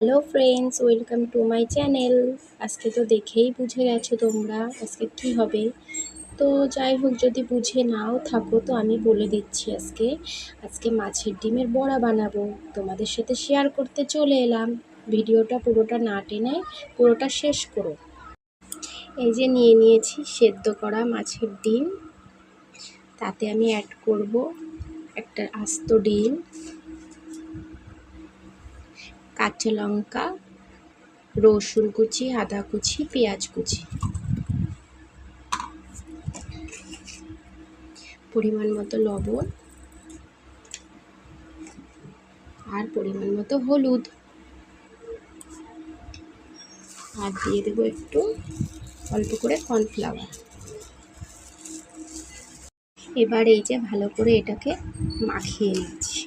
Hello friends, welcome to my channel. আজকে তো দেখেই বুঝে গেছো তোমরা আজকে কি হবে। তো যাই হোক, যদি বুঝে নাও থাকো তো আমি বলে দিচ্ছি। আজকে মাছের ডিমের বড়া বানাবো, তোমাদের সাথে শেয়ার করতে চলে এলাম। ভিডিওটা পুরোটা না টেনে পুরোটা শেষ করো। এই যে নিয়ে নিয়েছি সেদ্ধ করা মাছের ডিম, তাতে আমি অ্যাড করব একটা আস্ত ডিম, কাঁচা লঙ্কা, রসুন কুচি, আদা কুচি, পেঁয়াজ কুচি, পরিমাণ মতো লবণ আর পরিমাণ মতো হলুদ, আর দিয়ে দেবো একটু অল্প করে কর্নফ্লাওয়ার। এবার এই যে ভালো করে এটাকে মাখিয়ে নিচ্ছি।